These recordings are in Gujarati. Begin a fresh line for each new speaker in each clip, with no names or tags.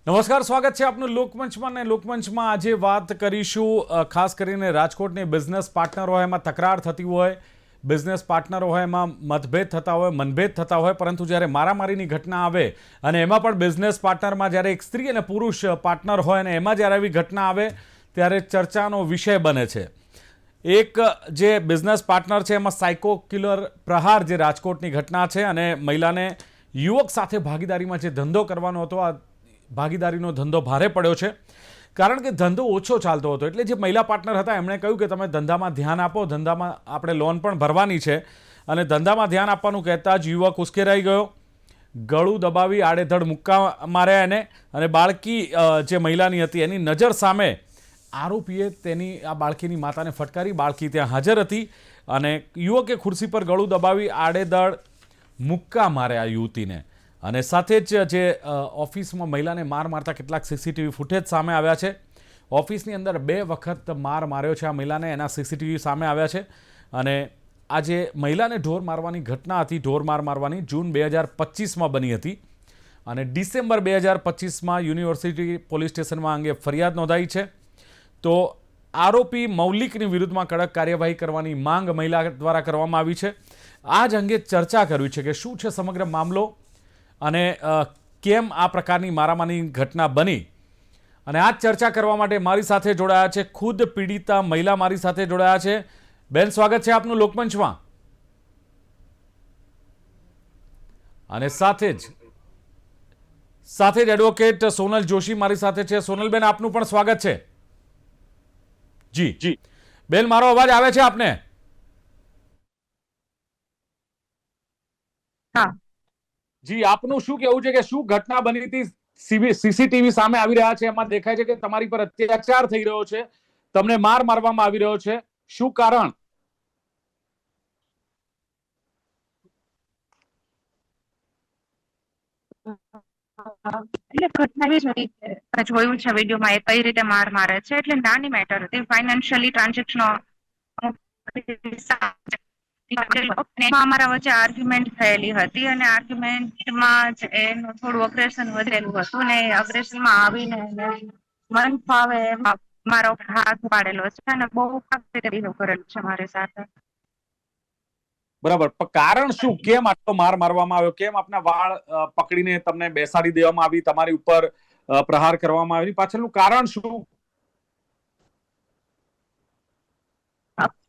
નમસ્કાર, સ્વાગત છે આપનું લોકમંચમાં. ને લોકમંચમાં આજે વાત કરીશું ખાસ કરીને રાજકોટની બિઝનેસ પાર્ટનર હોય એમાં તકરાર થતી હોય, બિઝનેસ પાર્ટનરો હોય એમાં મતભેદ થતા હોય, મનભેદ થતા હોય, પરંતુ જ્યારે મારામારીની ઘટના આવે અને એમાં પણ બિઝનેસ પાર્ટનરમાં જ્યારે એક સ્ત્રી અને પુરુષ પાર્ટનર હોય અને એમાં જ્યારે આવી ઘટના આવે ત્યારે ચર્ચાનો વિષય બને છે. એક જે બિઝનેસ પાર્ટનર છે એમાં સાયકો કિલર પ્રહાર જે રાજકોટની ઘટના છે અને મહિલાને યુવક સાથે ભાગીદારીમાં જે ધંધો કરવાનો હતો, આ ભાગીદારીનો ધંધો ભારે પડ્યો છે કારણ કે ધંધો ઓછો ચાલતો હતો. એટલે જે મહિલા પાર્ટનર હતા એમણે કહ્યું કે તમે ધંધામાં ધ્યાન આપો, ધંધામાં આપણે લોન પણ ભરવાની છે. અને ધંધામાં ધ્યાન આપવાનું કહેતા જ યુવક ઉશ્કેરાઈ ગયો, ગળું દબાવી આડેધડ મુક્કા માર્યા એને. અને બાળકી જે મહિલાની હતી એની નજર સામે આરોપીએ તેની આ બાળકીની માતાને ફટકારી. બાળકી ત્યાં હાજર હતી અને યુવકે ખુરશી પર ગળું દબાવી આડેધડ મુક્કા માર્યા યુવતીને. અને સાથે જ જે ઓફિસમાં મહિલાને માર મારતા કેટલાક સીસીટીવી ફૂટેજ સામે આવ્યા છે. ઓફિસની અંદર 2 વખત માર માર્યો છે આ મહિલાને, એના સીસીટીવી સામે આવ્યા છે. અને આ જે મહિલાને ઢોર મારવાની ઘટના હતી, ઢોર મારવાની જૂન 2025માં બની હતી અને ડિસેમ્બર 2025માં યુનિવર્સિટી પોલીસ સ્ટેશનમાં અંગે ફરિયાદ નોંધાઈ છે. તો આરોપી મૌલિકની વિરુદ્ધમાં કડક કાર્યવાહી કરવાની માંગ મહિલા દ્વારા કરવામાં આવી છે. આ જ અંગે ચર્ચા કરવી છે કે શું છે સમગ્ર મામલો અને કેમ આ પ્રકારની મારામારીની ઘટના બની. અને આ ચર્ચા કરવા માટે મારી સાથે જોડાયા છે ખુદ પીડિતા મહિલા, મારી સાથે જોડાયા છે. બેન, સ્વાગત છે આપનું લોકમંચમાં. અને સાથે જ એડવોકેટ સોનલ જોશી મારી સાથે છે. સોનલબેન, આપનું પણ સ્વાગત છે. જી બેન, મારો અવાજ આવે છે આપને?
હા
જી, આપનું શું કહેવું છે કે શું ઘટના બની હતી? સીસીટીવી સામે આવી રહ્યા છે, એમાં દેખાય છે કે તમારી પર અત્યાચાર થઈ રહ્યો છે, તમને માર મારવામાં આવી રહ્યો છે. શું કારણ?
એટલે ઘટના એવી જ હતી કે જોયું છે વિડીયોમાં એ કઈ રીતે માર મારે છે. એટલે નાની મેટર હતી, ફાઇનાન્શિયલી ટ્રાન્ઝેક્શન અમારા વચ્ચે આર્ગ્યુમેન્ટ થયેલી હતી અને આર્ગ્યુમેન્ટમાં જ એનું થોડું અગ્રેશન વધેલું હતું ને અગ્રેશનમાં આવીને મન ફાવે મારો હાથ પાડેલો છે અને બહુ ખરાબ રીતે બિહેવ કરેલું છે મારી સાથે.
બરાબર, પણ કારણ શું? કેમ આટલો માર મારવામાં આવ્યો? કેમ આપના વાળ પકડીને તમને બેસાડી દેવામાં આવી, તમારી ઉપર પ્રહાર કરવામાં આવી? પાછળનું કારણ શું?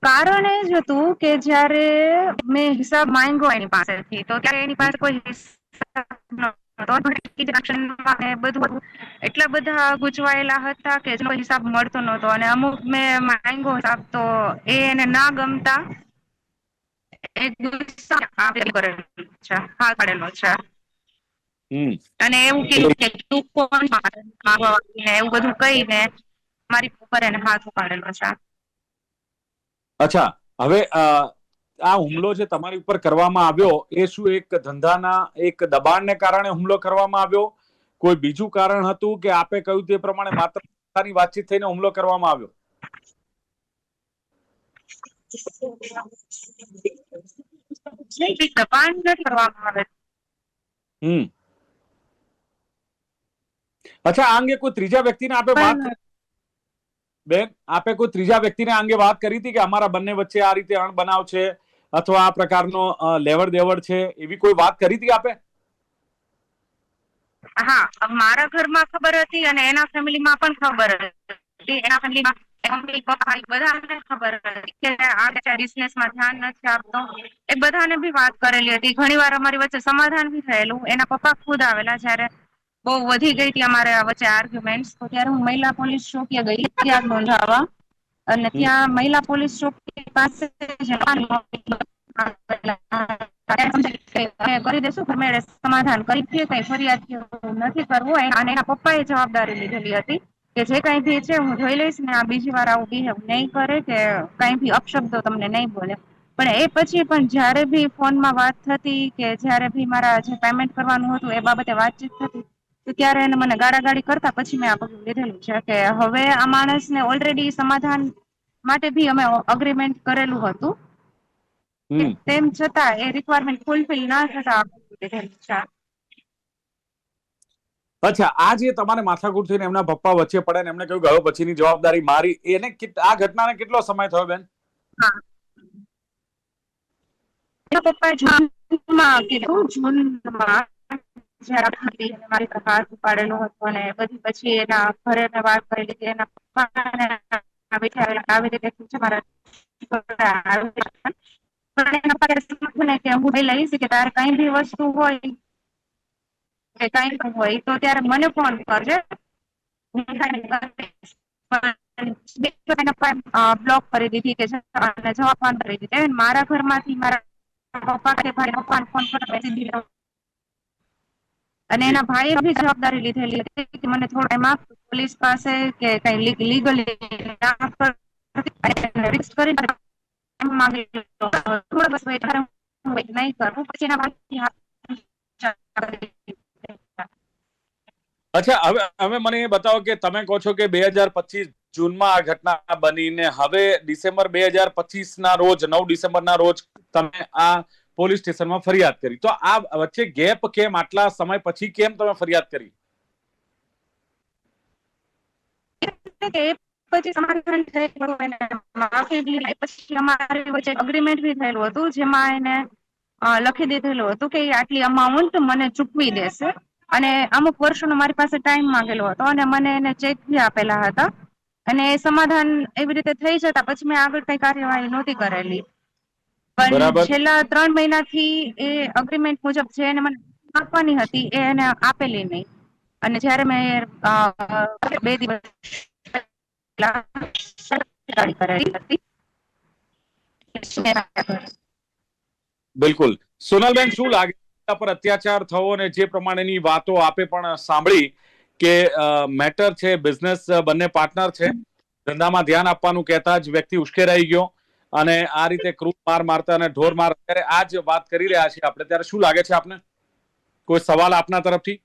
કારણ એ જ હતું કે જયારે મેં હિસાબ માંગ્યો એની પાસેથી, તો ત્યારે એની પાસે કોઈ બધું એટલા બધા ગૂંચવાયેલા હતા કે જેનો હિસાબ મળતો નહોતો. અને અમુક મેં માંગ્યો હિસાબ તો એ એને ના ગમતા હા પાડેલો છે. અને એવું કીધું કે તું કોણ એવું બધું કહીને મારી ઉપર એને હાથ ઉપાડેલો છે.
અચ્છા, હવે આ હુમલો જે તમારી ઉપર કરવામાં આવ્યો એ શું એક ધંધાના એક દબાણને કારણે હુમલો કરવામાં આવ્યો? કોઈ બીજું કારણ હતું કે આપે કહ્યું તે પ્રમાણે માત્ર વાતચીત થઈને હુમલો કરવામાં આવ્યો?
દબાણ નથી કરવામાં આવે.
અચ્છા, આ અંગે કોઈ ત્રીજા વ્યક્તિને આપે વાત કરી? બેન, આપે કોઈ ત્રીજા વ્યક્તિને અંગે વાત કરી હતી કે અમારા બંને વચ્ચે આ રીતે અણબનાવ છે અથવા આ પ્રકારનો લેવડ દેવડ છે, એવી કોઈ વાત કરી હતી આપે?
હા, મારા ઘરમાં ખબર હતી અને એના ફેમિલીમાં પણ ખબર હતી. એના ફેમિલીમાં બધાને ખબર હતી કે આ બિઝનેસમાં ધ્યાન નથી આપતો. એ બધાને બી વાત કરેલી હતી. ઘણી વાર અમારી વચ્ચે સમાધાન બી થયેલું. એના પપ્પા ખુદ આવેલા જયારે બહુ વધી ગઈ હતી અમારે વચ્ચે આર્ગ્યુમેન્ટ, તો ત્યારે હું મહિલા પોલીસ ચોકીએ ગઈ ફરિયાદ નોંધાવવા. અને ત્યાં મહિલા પોલીસ ચોકી પાસે કરી દેશું, સમાધાન કરી દઈએ, કઈ ફરિયાદ નથી કરવું. અને એના પપ્પા એ જવાબદારી લીધેલી હતી કે જે કઈ ભી છે હું જોઈ લઈશ ને આ બીજી વાર આવું બિહેવ નહીં કરે કે કઈ ભી અપશબ્દો તમને નહીં બોલે. પણ એ પછી પણ જયારે ભી ફોનમાં વાત થતી કે જયારે ભી મારા જે પેમેન્ટ કરવાનું હતું એ બાબતે વાતચીત થતી, તો ત્યારે એને મને ગાળાગાળી કરતા પછી મેં આ પગલું લીધેલું છે કે હવે આ માણસને ઓલરેડી સમાધાન માટે ભી અમે અગ્રીમેન્ટ કરેલું હતું. તેમ છતાં એ રિક્વાયરમેન્ટ ફૂલફિલ ના થતા.
અચ્છા, આ જે તમારે માથાકૂટ થઈને એમના પપ્પા વચ્ચે પડે ને એમને કહ્યું કે હવે પછીની જવાબદારી મારી, એને આ ઘટનાને કેટલો સમય થયો બેન?
હા, એના પપ્પાએ જૂનમાં કીધું, જૂનમાં જ્યારે મારી પર હાથ ઉપાડેલો હતો અને બધી પછી એના ઘરે મેં વાત કરી લીધી. એના પપ્પાને આવી રીતે મારા કે હું લઈશ કે તારે કઈ બી વસ્તુ હોય કે કઈ પણ હોય તો ત્યારે મને ફોન કરજે, બ્લોક કરી દીધી કે જવાબ કરી દીધી. મારા ઘરમાંથી મારા પપ્પા કે ભાઈ પપ્પા ફોન પર બેસી દીધો અને
જી
એના ભાઈએ બી જવાબદારી લીધેલી હતી કે મને થોડો ટાઈમ આપ પોલીસ પાસે કે કઈ લીગલી રિક્સ કરી થોડો બસ વેટ નહીં કરું પછી એના ભાઈ
અચ્છા, હવે મને એ બતાવો કે તમે કહો છો કે 2025 જૂનમાં આ ઘટના બનીને હવે ડિસેમ્બર 2025 ના રોજ 9 ડિસેમ્બરના રોજ તમે આ પોલીસ સ્ટેશનમાં ફરિયાદ કરી, તો આ વચ્ચે ગેપ કેમ? આટલા સમય પછી કેમ તમે ફરિયાદ કરી?
પછી સમાધાન થયેલું એને માફી પછી અમારી વચ્ચે અગ્રીમેન્ટ બી થયેલું હતું જેમાં એને લખી દીધેલું હતું કે આટલી અમાઉન્ટ મને ચૂકવી દેશે અને અમુક વર્ષોનો મારી પાસે ટાઈમ માંગેલો હતો અને મને એને ચેક બી આપેલા હતા અને એ સમાધાન એવી રીતે થઈ જતા પછી મેં આગળ કઈ કાર્યવાહી નહોતી કરેલી. પણ
બરાબર,
છેલ્લા 3 મહિનાથી એ અગ્રીમેન્ટ મુજબ જે એને મને આપવાની હતી એ એને આપેલી નહીં અને જયારે મેં 2 દિવસ
બિલકુલ. સોનલબેન, શું લાગે પર અત્યાચાર થયો અને જે પ્રમાણેની વાતો આપે પણ સાંભળી કે મેટર છે, બિઝનેસ બંને પાર્ટનર છે, ધંધામાં ધ્યાન આપવાનું કહેતા જ વ્યક્તિ ઉશ્કેરાઈ ગયો અને આ રીતે ક્રૂર માર મારતા અને ઢોર માર અત્યારે આ જ વાત કરી રહ્યા છીએ આપણે, ત્યારે શું લાગે છે આપને? કોઈ સવાલ આપના તરફથી?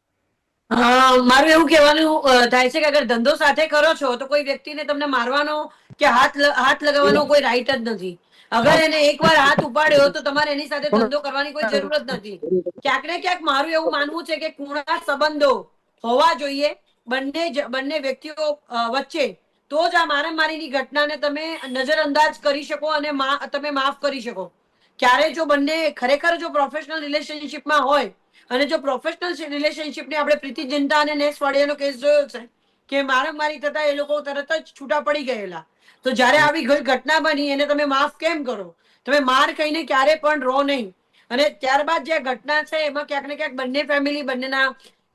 મારું એવું કહેવાનું થાય છે કે અગર ધંધો સાથે કરો છો તો કોઈ વ્યક્તિને તમને મારવાનો કે હાથ લગાવવાનો કોઈ રાઈટ જ નથી. અગર એને એકવાર હાથ ઉપાડ્યો તો તમારે એની સાથે ધંધો કરવાની કોઈ જરૂરત નથી. ક્યાંક ને ક્યાંક મારું એવું માનવું છે કે કુણા સંબંધો હોવા જોઈએ બંને વ્યક્તિઓ વચ્ચે, તો જ આ મારામારીની ઘટનાને તમે નજરઅંદાજ કરી શકો અને તમે માફ કરી શકો. ક્યારે જો બંને ખરેખર જો પ્રોફેશનલ રિલેશનશિપમાં હોય અને જો પ્રોફેશનલ રિલેશનશિપને આપણે પ્રીતિ જિંટા અને નેસ વાડિયાનો કેસ જોયો છે કે મારામારી થતા એ લોકો તરત જ છૂટા પડી ગયેલા, તો જયારે આવી ઘટના બની એને તમે માફ કેમ કરો? તમે માર કહીને ક્યારે પણ રો નહીં. અને ત્યારબાદ જે ઘટના છે એમાં ક્યાંક ને ક્યાંક બંને ફેમિલી, બંનેના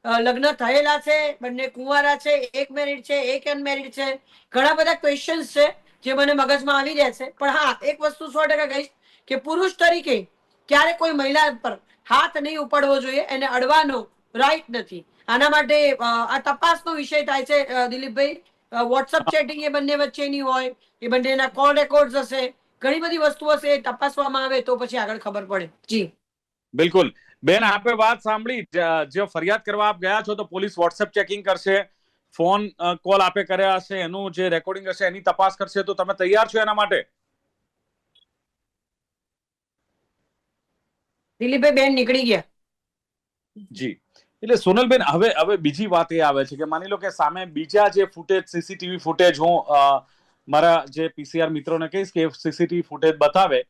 લગ્ન થયેલા છે, બંને કુંવારા છે, એક મેરિડ છે, એક અનમેરિડ છે. ઘણા બધા ક્વેશ્ચન્સ છે જે મને મગજમાં આવી રહ્યા છે. પણ હા, એક વસ્તુ 100% કહીશ કે પુરુષ તરીકે ક્યારે કોઈ મહિલા પર હાથ નહીં ઉપાડવો જોઈએ, એને અડવાનો રાઈટ નથી. આના માટે આ તપાસનો વિષય થાય છે દિલીપભાઈ. વોટ્સઅપ ચેટિંગ એ બંને વચ્ચેની હોય, એ બંનેના કોલ રેકોર્ડ હશે, ઘણી બધી વસ્તુ હશે, એ તપાસવામાં આવે તો પછી આગળ ખબર પડે. જી
બિલકુલ બેન, આપે વાત સાંભળી. જો ફરિયાદ કરવા આપ ગયા છો તો પોલીસ વોટ્સએપ ચેકિંગ કરશે, ફોન કોલ આપે કર્યા હશે, એનું જે રેકોર્ડિંગ હશે એની તપાસ કરશે, તો તમે તૈયાર છો એના માટે?
દિલીપભાઈ બેન નીકળી ગયા.
જી, એટલે સોનલબેન, હવે બીજી વાત એ આવે છે કે માની લો કે સામે બીજા જે ફૂટેજ, સીસીટીવી ફૂટેજ, હું મારા જે પીસીઆર મિત્રોને કહીશ કે સીસીટીવી ફૂટેજ બતાવે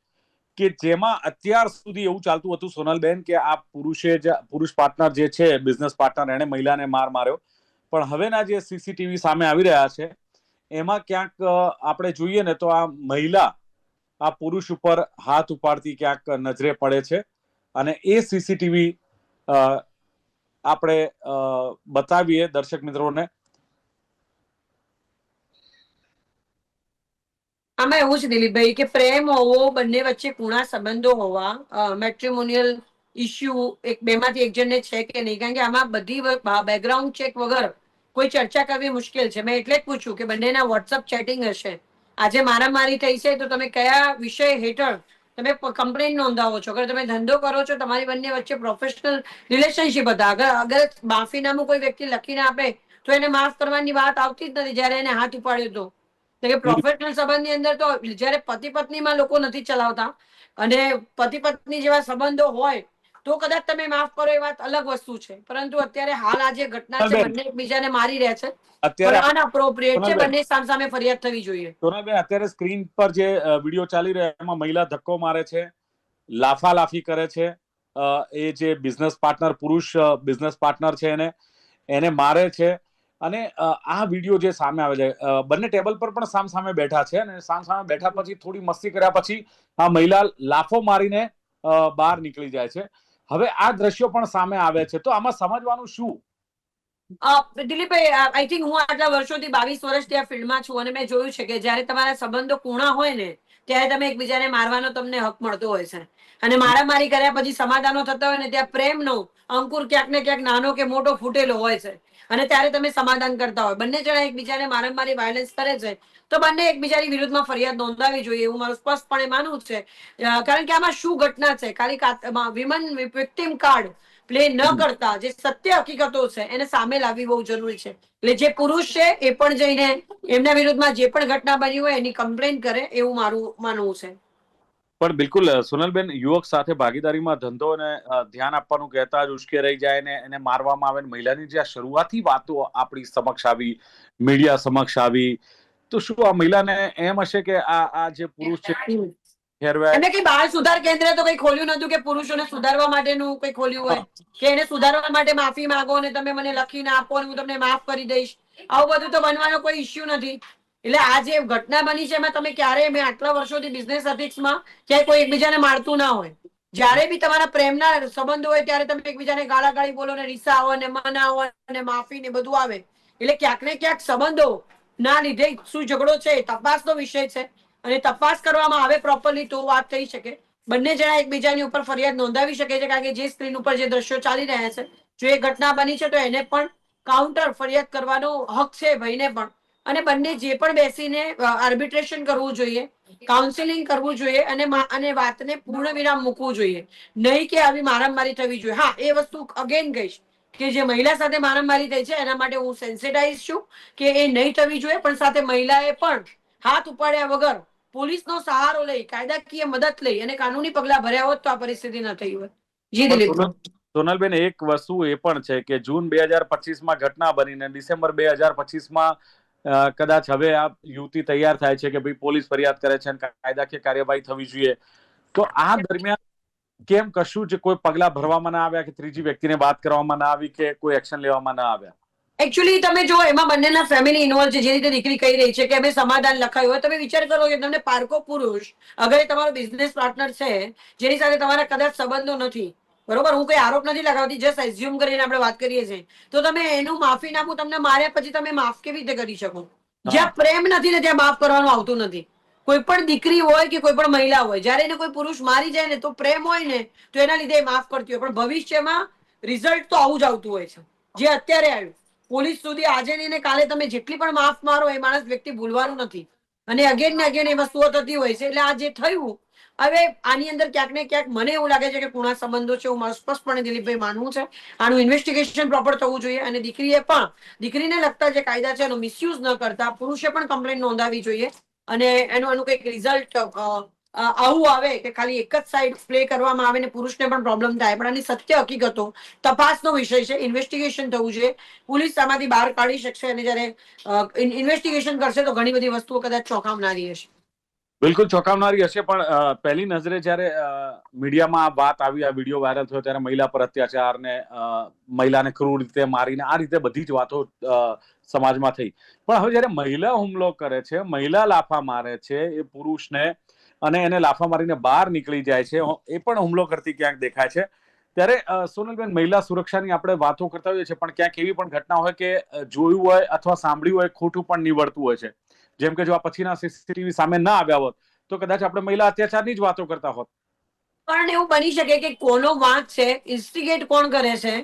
કે જેમાં અત્યાર સુધી એવું ચાલતું હતું સોનલબેન કે આ પુરુષ પાર્ટનર જે છે, બિઝનેસ પાર્ટનર, એને મહિલાને માર માર્યો. પણ હવેના જે સીસીટીવી સામે આવી રહ્યા છે એમાં ક્યાંક આપણે જોઈએ ને તો આ મહિલા આ પુરુષ ઉપર હાથ ઉપાડતી ક્યાંક નજરે પડે છે અને એ સીસીટીવી આપણે બતાવીએ દર્શક મિત્રોને.
આમાં એવું છે દિલીપભાઈ કે પ્રેમ હોવો, બંને વચ્ચે કુણા સંબંધો હોવા, મેટ્રિમોનિયલ ઇસ્યુ એક બેમાંથી એક જણને છે કે નહીં, કારણ કે આમાં બધી બેકગ્રાઉન્ડ ચેક વગર કોઈ ચર્ચા કરવી મુશ્કેલ છે. મેં એટલે જ પૂછ્યું કે બંનેના વોટ્સઅપ ચેટિંગ હશે. આજે મારામારી થઈ છે તો તમે કયા વિષય હેઠળ તમે કમ્પ્લેન નોંધાવો છો? અગર તમે ધંધો કરો છો, તમારી બંને વચ્ચે પ્રોફેશનલ રિલેશનશિપ હતા, અગર માફીનામું કોઈ વ્યક્તિ લખીને આપે તો એને માફ કરવાની વાત આવતી જ નથી જયારે એને હાથ ઉપાડ્યો તો. પ્રોફેશનલ સંબંધની અંદર તો જયારે પતિ પત્નીમાં લોકો નથી ચલાવતા અને પતિ પત્ની જેવા સંબંધો હોય તો કદાચ તમે માફ કરો એ વાત અલગ વસ્તુ છે. પરંતુ અત્યારે હાલ આ જે ઘટના છે,
સોનલબેન,
બંને એકબીજાને મારી રહ્યા છે,
અત્યારે
પણ અનઅપ્રોપ્રિએટ છે.
સોનલબેન
બંને સામસામે ફરિયાદ થવી જોઈએ.
સોનલબેન, અત્યારે સ્ક્રીન પર જે વિડીયો ચાલી રહ્યો એમાં મહિલા ધક્કો મારે છે, લાફાલાફી કરે છે, એ જે બિઝનેસ પાર્ટનર પુરુષ બિઝનેસ પાર્ટનર છે એને મારે છે. અને આ વિડીયો જે સામે આવે છે, બંને ટેબલ પર પણ સામસામે બેઠા છે અને સામસામે બેઠા પછી થોડી મસ્તી કર્યા પછી આ મહિલા લાફો મારીને બહાર નીકળી જાય છે. હવે આ દ્રશ્યો પણ સામે આવે છે, તો આમાં સમજવાનું શું?
દિલીપભાઈ, આઈ થિંક હું આટલા વર્ષોથી 22 વર્ષથી આ ફિલ્ડમાં છું અને મેં જોયું છે કે જયારે તમારા સંબંધો કુણા હોય ને ત્યારે તમે એકબીજાને મારવાનો તમને હક મળતો હોય છે. અને મારામારી કર્યા પછી સમાધાનો થતા હોય ને ત્યાં પ્રેમનો અંકુર ક્યાંક ને ક્યાંક નાનો કે મોટો ફૂટેલો હોય છે. અને ત્યારે તમે સમાધાન કરતા હોય. બંને જણા એકબીજાને મારામારી વાયલન્સ કરે છે તો બંને એકબીજાની વિરુદ્ધમાં ફરિયાદ નોંધાવી જોઈએ એવું મારું સ્પષ્ટપણે માનવું છે. કારણ કે આમાં શું ઘટના છે, ખાલી વિમન વિક્ટિમ કાર્ડ પ્લે ન કરતા જે સત્ય હકીકતો છે એને સામે લાવવી બહુ જરૂરી છે. એટલે જે પુરુષ છે એ પણ જઈને એમના વિરુદ્ધમાં જે પણ ઘટના બની હોય એની કમ્પ્લેન કરે એવું મારું માનવું છે.
પણ બિલકુલ સોનલબેન, યુવક સાથે ભાગીદારીમાં ધંધો અને ધ્યાન આપવાનું કહેતા જ ઉશ્કેરાઈ જાય ને એને મારવામાં આવે, મહિલાની જે આ શરૂઆતી વાતો આપણી સમક્ષ આવી, મીડિયા સમક્ષ આવી, તો શું આ મહિલાને એમ હશે કે આ જે પુરુષ છે હેરવેર
એમને કઈ બાળ સુધાર કેન્દ્ર તો કઈ ખોલ્યું નતું કે પુરુષોને સુધારવા માટેનું કઈ ખોલ્યું હોય કે એને સુધારવા માટે માફી માંગો અને તમે મને લખીને આપો અને હું તમને માફ કરી દઈશ. આવું બધું તો બનવાનો કોઈ ઇસ્યુ નથી. એટલે આ જે ઘટના બની છે એમાં તમે ક્યારે, મેં આટલા વર્ષોથી બિઝનેસ એથિક્સમાં ક્યાંય કોઈ એકબીજાને મારતું ના હોય. જયારે બી તમારા પ્રેમના સંબંધો હોય ત્યારે તમે એકબીજાને ગાળાગાળી બોલો ને રીસાવો ને મનાવો અને માફી ને બધું આવે. એટલે ક્યાંક ને ક્યાંક સંબંધો ના લીધે શું ઝઘડો છે તપાસનો વિષય છે અને તપાસ કરવામાં આવે પ્રોપરલી તો વાત થઈ શકે. બંને જણા એકબીજાની ઉપર ફરિયાદ નોંધાવી શકે છે. કારણ કે જે સ્ક્રીન ઉપર જે દ્રશ્યો ચાલી રહ્યા છે, જો એ ઘટના બની છે તો એને પણ કાઉન્ટર ફરિયાદ કરવાનો હક છે ભાઈને પણ. અને બંને જે પણ બેસીને આર્બિટ્રેશન કરવું જોઈએ, કાઉન્સિલિંગ કરવું જોઈએ અને વાતને પૂર્ણ વિરામ મૂકવું જોઈએ. નહીં કે આવી મારામારી થવી જોઈએ. હા, એ વસ્તુ અગેન કહીશ કે જે મહિલા સાથે મારામારી થઈ છે એના માટે હું સેન્સિટાઈઝ છું કે એ નહીં થવી જોઈએ. પણ સાથે મહિલાએ પણ હાથ ઉપાડ્યા વગર પોલીસનો સહારો લઈ, કાયદાકીય મદદ લઈ અને કાનૂની પગલા ભર્યા હોત તો આ પરિસ્થિતિ ન થઈ હોય. જી દિલીપ.
સોનલબેન, એક વસ્તુ એ પણ છે કે જૂન 2025માં ઘટના બનીને ડિસેમ્બર 2025માં કદાચ હવે આ યુવતી તૈયાર થાય છે કે ભાઈ પોલીસ ફરિયાદ કરે છે અને કાયદાકીય કાર્યવાહી થવી જોઈએ, તો આ દરમિયાન કેમ કશું જ કોઈ પગલા ભરવામાં ના આવ્યા કે ત્રીજી વ્યક્તિને વાત કરવામાં ના આવી કે કોઈ એક્શન લેવામાં ના આવ્યા?
એકચ્યુઅલી તમે જો એમાં બંનેના ફેમિલી ઇન્વોલ્વ છે. જે રીતે દીકરી કહી રહી છે કે અમે સમાધાન લખાયું હોય, તમે વિચાર કરો કે તમને પારકો પુરુષ અગર એ તમારો બિઝનેસ પાર્ટનર છે જેની સાથે તમારા કદાચ સંબંધો નથી, બરોબર, હું કોઈ આરોપ નથી લગાવતી, જસ્ટ એઝ્યુમ કરીને આપણે વાત કરીએ છીએ, તો તમે એનું માફીનામું તમને માર્યા પછી તમે માફ કેવી રીતે કરી શકો? જ્યાં પ્રેમ નથી ને ત્યાં માફ કરવાનું આવતું નથી. કોઈ પણ દીકરી હોય કે કોઈ પણ મહિલા હોય, જયારે એને કોઈ પુરુષ મારી જાય ને તો પ્રેમ હોય ને તો એના લીધે માફ કરતી હોય. પણ ભવિષ્યમાં રિઝલ્ટ તો આવું જ આવતું હોય છે જે અત્યારે આવ્યું. પોલીસ સુધી આજે ને કાલે તમે જેટલી પણ માફ મારો એ માણસ વ્યક્તિ ભૂલવાનું નથી. અને અગેન ને અગેન એ વસ્તુઓ થતી હોય છે. એટલે આ જે થયું, હવે આની અંદર ક્યાંક ને ક્યાંક મને એવું લાગે છે કે કુણા સંબંધો છે એવું મારું સ્પષ્ટપણે દિલીપભાઈ માનવું છે. આનું ઇન્વેસ્ટિગેશન પ્રોપર થવું જોઈએ અને દીકરીએ પણ દીકરીને લગતા જે કાયદા છે એનો મિસયુઝ ન કરતા પુરુષે પણ કમ્પ્લેન નોંધાવી જોઈએ અને એનું કંઈક રિઝલ્ટ આવું આવે કે ખાલી એક જ સાઈડ પ્લે કરવામાં આવે ને પુરુષને પણ પ્રોબ્લેમ થાય. પણ આની સત્ય હકીકતો તપાસનો વિષય છે, ઇન્વેસ્ટિગેશન થવું જોઈએ. પોલીસ આમાંથી બહાર કાઢી શકશે અને જયારે ઇન્વેસ્ટિગેશન કરશે તો ઘણી બધી વસ્તુઓ કદાચ ચોંકાવનારી હશે.
બિલકુલ ચોંકાવનારી હશે. પણ પહેલી નજરે જયારે મીડિયામાં આ વાત આવી, આ વિડીયો વાયરલ થયો ત્યારે મહિલા પર અત્યાચાર ને મહિલાને ક્રૂર રીતે મારીને આ રીતે બધી જ વાતો સમાજમાં થઈ. પણ હવે જયારે મહિલા હુમલો કરે છે, મહિલા લાફા મારે છે એ પુરુષને અને એને લાફા મારીને બહાર નીકળી જાય છે, એ પણ હુમલો કરતી ક્યાંક દેખાય છે, ત્યારે સોનલબેન, મહિલા સુરક્ષાની આપણે વાતો કરતા હોઈએ છીએ પણ ક્યાંક એવી પણ ઘટના હોય કે જોયું હોય અથવા સાંભળ્યું હોય ખોટું પણ નીવડતું હોય છે. જેમ કે જો આ પછીના સીસીટીવી સામે ના આવ્યા હોત તો કદાચ આપણે મહિલા અત્યાચારની જ વાતો કરતા હોત.
પણ એવું બની શકે કે કોનો વાંક છે, ઇન્સ્ટિગેટ કોણ કરે છે,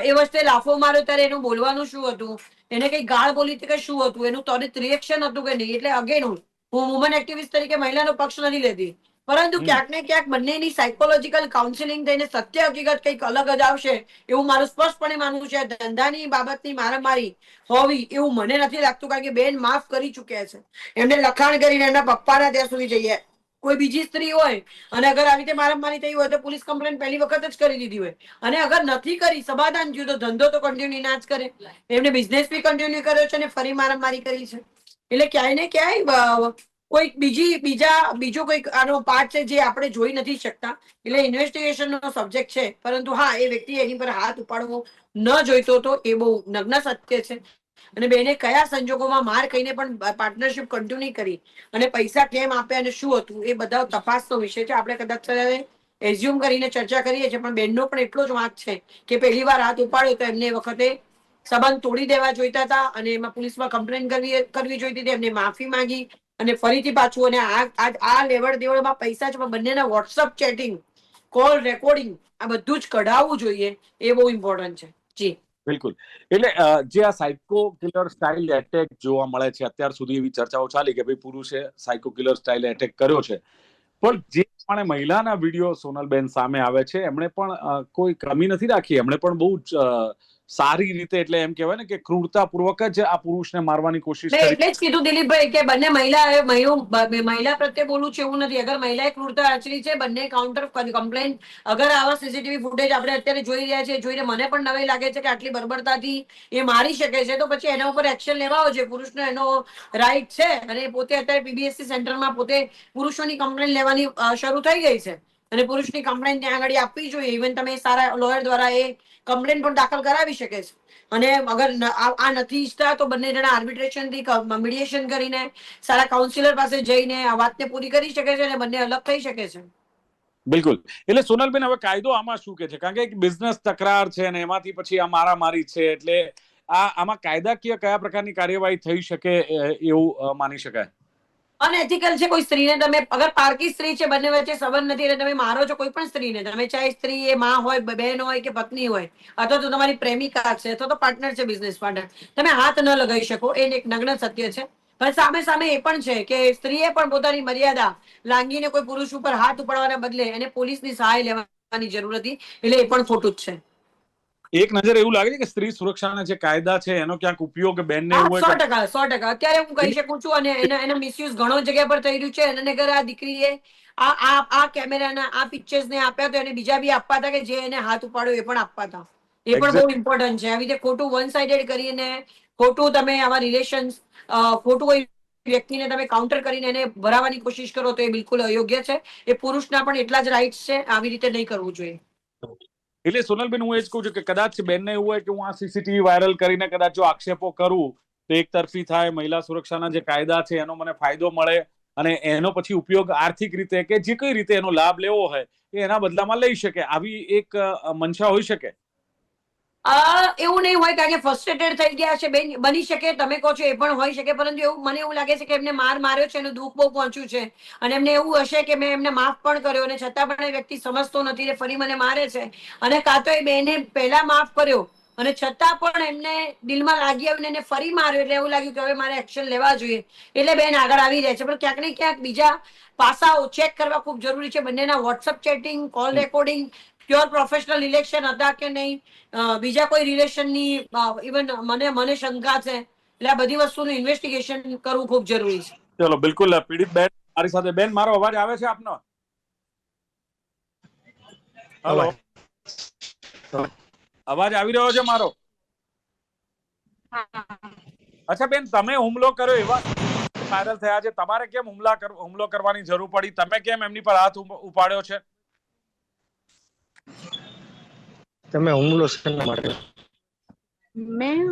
એ વખતે લાફો માર્યો ત્યારે એનું બોલવાનું શું હતું, એને કઈ ગાળ બોલી કે શું હતું, એનું ત્વરિત રિએક્શન હતું કે નહીં. એટલે અગેન હું વુમન એક્ટિવિસ્ટ તરીકે મહિલાનો પક્ષ નથી લેતી, પરંતુ ક્યાંક ને ક્યાંક બંનેની સાયકોલોજીકલ કાઉન્સિલિંગ થઈને સત્ય હકીકત કંઈક અલગ જ આવશે એવું મારું સ્પષ્ટપણે માનવું છે. ધંધાની બાબતની મારામારી હોવી એવું મને નથી લાગતું. કારણ કે બેન માફ કરી ચુક્યા છે. એમને લખાણ કરીને એમના પપ્પાના ત્યાં સુધી જઈએ કોઈ બીજી સ્ત્રી હોય અને અગર આવી રીતે મારામારી થઈ હોય તો પોલીસ કમ્પ્લેન પહેલી વખત જ કરી દીધી હોય, અને અગર નથી કરી, સમાધાન થયું, તો ધંધો તો કન્ટિન્યુ ના જ કરે. એમને બિઝનેસ બી કન્ટિન્યુ કર્યો છે અને ફરી મારામારી કરી છે. એટલે ક્યાંય ને ક્યાંય કોઈક બીજો કોઈક આનો પાર્ટ છે જે આપણે જોઈ નથી શકતા. એટલે ઇન્વેસ્ટિગેશન નો સબ્જેક્ટ છે, પરંતુ હા, એ વ્યક્તિ એની પર હાથ ઉપાડવો ન જોઈતો હતો, એ બહુ નગ્ન સત્ય છે. અને બેને કયા સંજોગોમાં માર કહીને પણ પાર્ટનરશિપ કન્ટિન્યુ કરી અને પૈસા કેમ આપ્યા અને શું હતું, એ બધા તપાસનો વિષય છે. આપણે કદાચ એઝ્યુમ કરીને ચર્ચા કરીએ છીએ, પણ બેનનો પણ એટલો જ વાંક છે કે પહેલી વાર હાથ ઉપાડ્યો તો એમને એ વખતે સંબંધ તોડી દેવા જોઈતા હતા અને એમાં પોલીસમાં કમ્પ્લેન કરવી જોઈતી હતી. એમને માફી માંગી અને ફરીથી પાછું, અને આ લેવડ દેવડમાં પૈસા છે, પણ બંનેના વોટ્સઅપ ચેટિંગ, કોલ રેકોર્ડિંગ, આ બધું જ કઢાવવું જોઈએ. એ બહુ ઇમ્પોર્ટન્ટ છે. જી
બિલકુલ. એટલે જે આ સાયકો કિલર સ્ટાઇલ એટેક જોવા મળે છે, અત્યાર સુધી એવી ચર્ચાઓ ચાલી કે ભાઈ પુરુષે સાયકો કિલર સ્ટાઇલ એટેક કર્યો છે, પણ જે પ્રમાણે મહિલાના વિડીયો સોનલબેન સામે આવે છે, એમણે પણ કોઈ કમી નથી રાખી. એમણે પણ બહુ જ સારી રીતે, એટલે એમ કહેવાય ને કે ક્રૂરતાપૂર્વક જ આ પુરુષને મારવાની કોશિશ
મેં
કરી.
એટલે જ કીધું દિલીપભાઈ કે બંને મહિલા પ્રત્યે બોલું છું એવું નથી. અગર મહિલાએ ક્રૂરતા આચરી છે, બંને કાઉન્ટર કમ્પ્લેન, અગર આવા સીસીટીવી ફૂટેજ આપણે અત્યારે જોઈ રહ્યા છીએ, જોઈને મને પણ નવાઈ લાગે છે કે આટલી બર્બરતાથી એ મારી શકે છે, તો પછી એના ઉપર એક્શન લેવા આવશે. પુરુષનો એનો રાઈટ છે, અને પોતે અત્યારે પીબીએસસી સેન્ટરમાં પોતે પુરુષોની કમ્પ્લેન લેવાની શરૂ થઈ ગઈ છે, અને પુરુષની કમ્પ્લેન ત્યાં આગળ આપવી જોઈએ. ઇવન તમે સારા લોયર દ્વારા એ કમ્પ્લેન પણ દાખલ કરાવી શકે છે. અને અગર આ નથી ઈચ્છતા તો બંને જણા આર્બિટ્રેશન થી મીડિયેશન કરીને સારા કાઉન્સિલર પાસે જઈને આ વાતને પૂરી કરી શકે છે અને બંને અલગ થઈ શકે છે.
બિલકુલ. એટલે સોનલબેન, હવે કાયદો આમાં શું કે છે? કારણ કે એક બિઝનેસ તકરાર છે અને એમાંથી પછી આ મારામારી છે, એટલે આમાં કાયદાકીય કયા પ્રકારની કાર્યવાહી થઈ શકે એવું માની શકાય?
અનએથિકલ છે. કોઈ સ્ત્રીને તમે, અગર પારકી સ્ત્રી છે, બંને વચ્ચે સંબંધ નથી અને તમે મારો છો કોઈ પણ સ્ત્રીને, તમે ચાહે સ્ત્રી એ માં હોય, બહેન હોય કે પત્ની હોય, અથવા તો તમારી પ્રેમિકા છે, અથવા તો પાર્ટનર છે, બિઝનેસ પાર્ટનર, તમે હાથ ન લગાવી શકો. એ એક નગ્ન સત્ય છે. પણ સામે સામે એ પણ છે કે સ્ત્રીએ પણ પોતાની મર્યાદા લાંઘીને કોઈ પુરુષ ઉપર હાથ ઉપાડવાના બદલે એને પોલીસની સહાય લેવાની જરૂર હતી. એટલે એ પણ ખોટું જ છે.
એક નજર એવું લાગે છે કે સ્ત્રી સુરક્ષાના જે કાયદા છે એનો ક્યાંક ઉપયોગ બેનને એવું હોય
100%, 100%. અત્યારે હું કહી શકું છું, અને એનો મિસયુઝ ઘણો જગ્યા પર થઈ રહ્યું છે. અને અગર આ દીકરીએ આ કેમેરાના આ પિક્ચર્સ ને આપ્યા તો એને બીજા બી આપવા હતા કે જે એને હાથ ઉપાડ્યો એ પણ આપવા હતા. એ પણ બહુ ઇમ્પોર્ટન્ટ છે. આવી રીતે ખોટું વન સાઇડેડ કરીને, ખોટું તમે આવા રિલેશન, ખોટું કોઈ વ્યક્તિને તમે કાઉન્ટર કરીને એને ભરાવાની કોશિશ કરો તો એ બિલકુલ અયોગ્ય છે. એ પુરુષના પણ એટલા જ રાઇટ્સ છે. આવી રીતે નહીં કરવું જોઈએ.
એટલે સોનલબેન, હું એ જ કહું છું કે કદાચ બેનને એવું હોય કે હું આ સીસીટીવી વાયરલ કરીને કદાચ જો આક્ષેપો કરું તો એક તરફી થાય, મહિલા સુરક્ષાના જે કાયદા છે એનો મને ફાયદો મળે, અને એનો પછી ઉપયોગ આર્થિક રીતે કે જે કઈ રીતે એનો લાભ લેવો હોય એ એના બદલામાં લઈ શકે, આવી એક મંશા હોઈ શકે.
એવું નહીં હોય, કારણ કે ફ્રસ્ટ્રેટેડ થઈ ગયા છે. બની શકે, તમે કહો છો એ પણ હોઈ શકે, પરંતુ મને એવું લાગે છે કે એમને માર્યો છે, એનું દુઃખ બહુ પહોંચ્યું છે, અને એમને એવું હશે કે મેં એમને માફ પણ કર્યો, અને છતાં પણ એ વ્યક્તિ સમજતો નથી ને ફરી મને મારે છે. અને કાં તો એ બેને પહેલા માફ કર્યો અને છતાં પણ એમને દિલમાં લાગી આવ્યું ને એને ફરી માર્યો, એટલે એવું લાગ્યું કે હવે મારે એક્શન લેવા જોઈએ, એટલે બેન આગળ આવી જાય છે. પણ ક્યાંક ને ક્યાંક બીજા પાસાઓ ચેક કરવા ખૂબ જરૂરી છે. બંનેના WhatsApp chatting, call recording, pure professional relation હતા કે નહીં, બીજા કોઈ રિલેશનની ઇવન મને શંકા છે. એટલે આ બધી વસ્તુનું ઇન્વેસ્ટિગેશન કરવું ખૂબ જરૂરી છે.
ચલો, બિલકુલ. પીડિત બેન મારી સાથે. બેન, મારો અવાજ આવે છે આપનો? હેલો, અવાજ આવી રહ્યો છે મારો? અચ્છા બેન, તમે હુમલો કર્યો એવા વાયરલ થયા છે, તમારે કેમ હુમલો કરવાની જરૂર પડી? તમે કેમ એમની પર હાથ ઉપાડ્યો છે?
તમે હુમલો શેના માટે?
મેં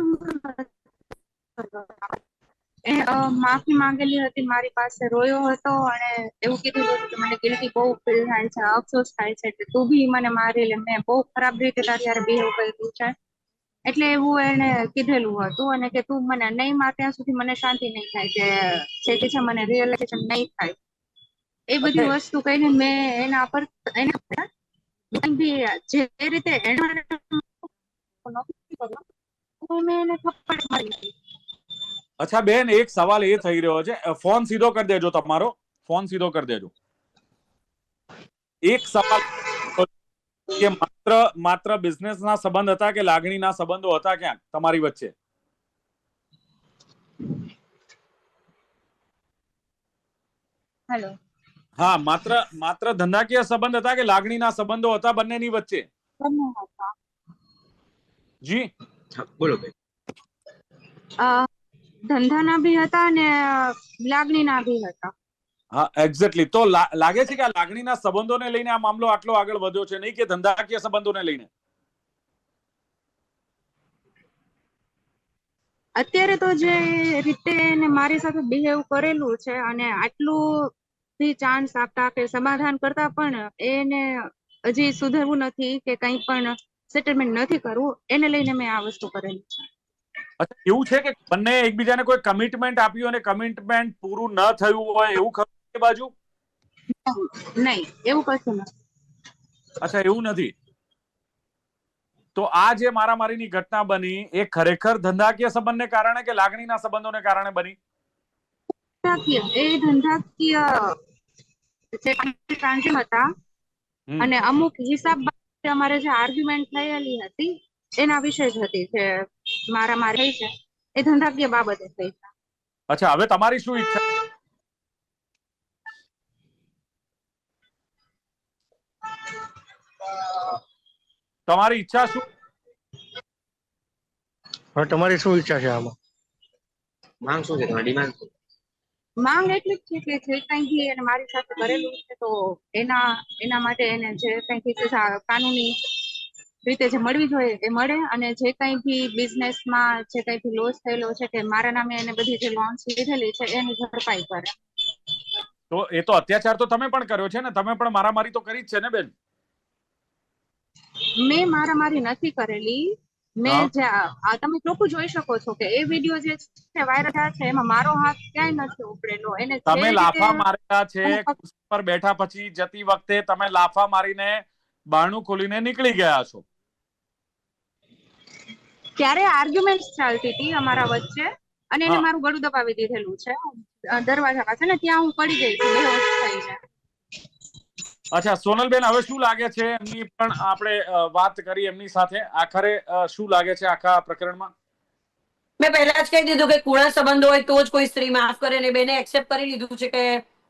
માફી માંગેલી હતી, મારી પાસે રોયો હતો અને એવું કીધું હતું કે મને ગિલ્ટી બહુ ફીલ થાય છે, અફસોસ થાય છે કે તું બી મને મારી લે, મેં બહુ ખરાબ રીતે તારી યાર બિહેવ કર્યું છે. એટલે એવું એને કીધેલું હતું, અને કે તું મને નહીં માર ત્યાં સુધી મને શાંતિ નહીં થાય, કે છે મને રિયલાઇઝેશન નહીં થાય. એ બધી વસ્તુ કહીને મેં એના પર જે રીતે મેં એને થપ્પડ મારી.
અચ્છા બેન, એક સવાલ એ થઈ રહ્યો છે, ફોન સીધો કરી દેજો તમારો, ફોન સીધો કરી દેજો. એક સવાલ કે માત્ર બિઝનેસના સંબંધ હતા કે લાગણીના સંબંધો હતા ક્યાંક તમારી વચ્ચે?
હેલો.
હા, માત્ર ધંધાકીય સંબંધ હતા કે લાગણીના સંબંધો હતા બંનેની વચ્ચે?
બંને હતા.
જી,
બોલો બેન.
ધંધાના બી હતા અને લાગણીના બી હતા.
હા, એક્ઝેક્ટલી. તો લાગે છે કે આ લાગણીના સંબંધોને લઈને આ મામલો આટલો આગળ વધ્યો છે, નહીં કે ધંધાકીય સંબંધોને લઈને?
અત્યારે તો જે રીતે એને મારી સાથે બિહેવ કરેલું છે અને આટલું બી ચાન્સ આપતા કે સમાધાન કરતા પણ એને હજી સુધરવું નથી કે કંઈ પણ સેટલમેન્ટ નથી કરવું, એને લઈને મેં આ વસ્તુ કરેલી છે.
અચ્છા, એવું છે કે બંને એકબીજાને કોઈ કમિટમેન્ટ આપ્યું અને કમિટમેન્ટ પૂરું ન થયું હોય એવું ખરું એ બાજુ?
નહીં, એવું કશું નથી.
અચ્છા, એવું નથી. તો આ જે મારામારીની ઘટના બની એ ખરેખર ધંધાકીય સંબંધને કારણે કે લાગણીના સંબંધોને કારણે બની?
ધંધાકીય જે ટ્રાન્ઝેક્શન હતા અને અમુક હિસાબ બાબતે અમારે જે આર્ગ્યુમેન્ટ થયેલી હતી એના વિશે જ હતી કે મારામારી થઈ છે એ ધંધાકીય બાબતે થઈ છે.
અચ્છા, હવે તમારી શું ઈચ્છા? તમારી ઈચ્છા શું?
હવે તમારી શું ઈચ્છા છે આમાં? માંગ શું છે, તમારી ડિમાન્ડ શું?
માંગ એટલી જ છે કે જે કંઈ બી એને મારી સાથે કરેલું છે તો એના માટે એને જે કંઈ સજા કાનૂની રીતે જે મળવી જોઈએ એ મળે અને જે કંઈ બી બિઝનેસમાં જે કંઈ બી લોસ થયેલો છે કે મારા નામે એને બધી જે લોન્સ લીધેલી છે એની ભરપાઈ કરે.
તો એ તો અત્યાચાર તો તમે પણ કર્યો છે ને, તમે પણ મારામારી તો કરી જ છે ને બેન?
મેં મારામારી નથી કરેલી. મેં જે તમે લોકો જોઈ શકો છો કે એ વિડીયો જે છે વાયરલ થયા છે એમાં મારો હાથ ક્યાંય નથી ઉપડેલો. એને
તમે લાફા મારેલા છે ખુરશી પર બેઠા પછી જતી વખતે તમે લાફા મારીને બારણું ખોલીને નીકળી ગયા છો.
ત્યારે આર્ગ્યુમેન્ટ ચાલતી હતી અમારા વચ્ચે અને એને મારું ગળું દબાવી દીધેલું છે દરવાજા પાસે ને ત્યાં હું પડી ગઈ છું બેહોશ થઈને.
અચ્છા, સોનલબેન, હવે શું લાગે છે? એમની પણ આપણે વાત કરી એમની સાથે. આખરે શું લાગે છે આખા પ્રકરણમાં?
મેં પહેલા જ કહી દીધું કે કુણા સંબંધો હોય તો જ કોઈ સ્ત્રી માફ કરે, ને બેને એક્સેપ્ટ કરી લીધું છે કે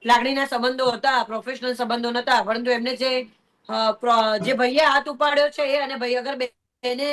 લાગણીના સંબંધો હતા, પ્રોફેશનલ સંબંધો નતા, પરંતુ એમને જે ભાઈએ હાથ ઉપાડ્યો છે એ, અને ભાઈ અગર બેને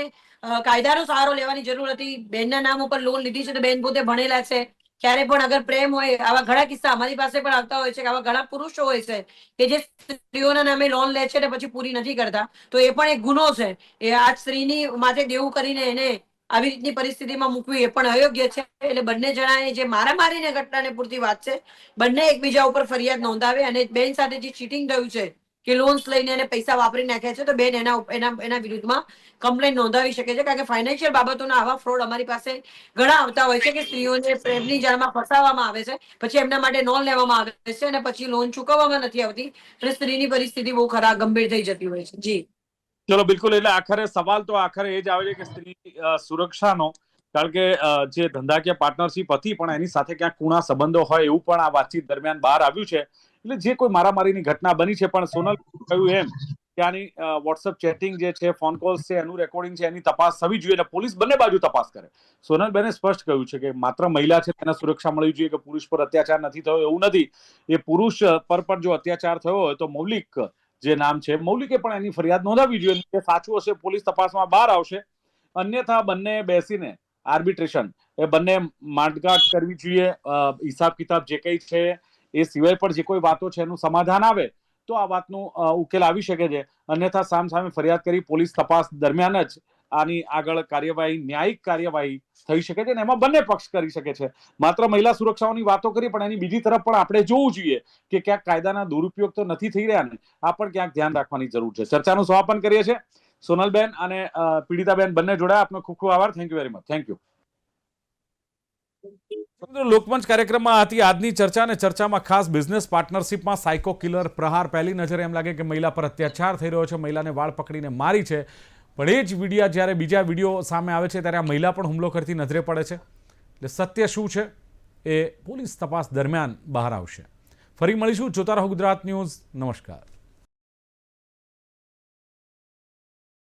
કાયદાનો સહારો લેવાની જરૂર હતી, બેનના નામ ઉપર લોન લીધી છે તો બેન પોતે ભણેલા છે, ક્યારે પણ અગર પ્રેમ હોય, આવા ઘણા કિસ્સા અમારી પાસે પણ આવતા હોય છે કે આવા ઘણા પુરુષો હોય છે કે જે સ્ત્રીઓના નામે લોન લે છે ને પછી પૂરી નથી કરતા, તો એ પણ એક ગુનો છે. એ આ સ્ત્રીની માથે દેવું કરીને એને આવી રીતની પરિસ્થિતિમાં મૂકવી એ પણ અયોગ્ય છે. એટલે બંને જણાએ જે મારામારીની ઘટનાને પૂરતી વાત છે, બંને એકબીજા ઉપર ફરિયાદ નોંધાવે અને બેન સાથે જે ચીટિંગ થયું છે કે લોન્સ લઈને એને પૈસા વાપરી નાખ્યા છે, તો બેન એના વિરુદ્ધમાં કમ્પ્લેન નોંધાવી શકે છે. કારણ કે ફાઇનાન્શિયલ બાબતોના આવા ફ્રોડ અમારી પાસે ઘણા આવતા હોય છે કે સ્ત્રીઓને પ્રેમની જાળમાં ફસાવવામાં આવે છે, પછી એમના માટે લોન લેવામાં આવે છે અને પછી લોન ચૂકવવામાં નથી આવતી, એટલે સ્ત્રીની પરિસ્થિતિ બહુ ખરાબ ગંભીર થઈ જતી હોય છે. જી
ચલો, બિલકુલ. એટલે આખરે સવાલ તો આખરે એ જ આવે છે કે સ્ત્રી સુરક્ષાનો, કારણ કે જે ધંધાકીય પાર્ટનરશિપ હતી પણ એની સાથે ક્યાંક કુણા સંબંધો હોય એવું પણ આ વાતચીત દરમિયાન બહાર આવ્યું છે. એટલે જે કોઈ મારામારીની ઘટના બની છે, પણ સોનલ કહ્યું એમ કે આની વોટ્સઅપ ચેટિંગ જે છે, ફોન કોલ્સ છે, એનું રેકોર્ડિંગ છે, એની તપાસ થવી જોઈએ અને પોલીસ બંને બાજુ તપાસ કરે. સોનલબેને સ્પષ્ટ કહ્યું છે કે માત્ર મહિલા છે તેને સુરક્ષા મળવી જોઈએ, કે પુરુષ પર અત્યાચાર નથી થયો એવું નથી. એ પુરુષ પર પણ જો અત્યાચાર થયો હોય તો મૌલિક જે નામ છે, મૌલિકે પણ એની ફરિયાદ નોંધાવી જોઈએ. જે સાચું હશે પોલીસ તપાસમાં બહાર આવશે. અન્યથા બંને બેસીને આર્બિટ્રેશન એ બંને માંડગાંઠ કરવી જોઈએ. હિસાબ કિતાબ જે કંઈ છે એ સિવાય પણ જે કોઈ વાતો છે એનું સમાધાન આવે તો આ વાતનું ઉકેલ આવી શકે છે. અન્યથા સામસામે ફરિયાદ કરી પોલીસ તપાસ દરમિયાન જ આની આગળ કાર્યવાહી, ન્યાયિક કાર્યવાહી થઈ શકે છે અને એમાં બંને પક્ષ કરી શકે છે. માત્ર મહિલા સુરક્ષાઓની વાતો કરી, પણ એની બીજી તરફ પણ આપણે જોવું જોઈએ કે ક્યાંક કાયદાના દુરુપયોગ તો નથી થઈ રહ્યા ને, આ પણ ક્યાંક ધ્યાન રાખવાની જરૂર છે. ચર્ચાનું સમાપન કરીએ છીએ. સોનલબેન અને પીડિતાબેન બંને જોડાયા. આપનો ખૂબ ખૂબ આભાર. Thank you very much. Thank you. લોકમંચ કાર્યક્રમમાં હતી આજની ચર્ચા, અને ચર્ચામાં ખાસ બિઝનેસ પાર્ટનરશિપમાં સાયકો કિલર પ્રહાર. પહેલી નજરે એમ લાગે કે મહિલા પર અત્યાચાર થઈ રહ્યો છે, મહિલાને વાળ પકડીને મારી છે, પણ એ જ વિડીયો જ્યારે બીજા વિડીયો સામે આવે છે ત્યારે આ મહિલા પણ હુમલો કરતી નજરે પડે છે. એટલે સત્ય શું છે એ પોલીસ તપાસ દરમિયાન બહાર આવશે. ફરી મળીશું. જોતા રહો ગુજરાત ન્યૂઝ. નમસ્કાર.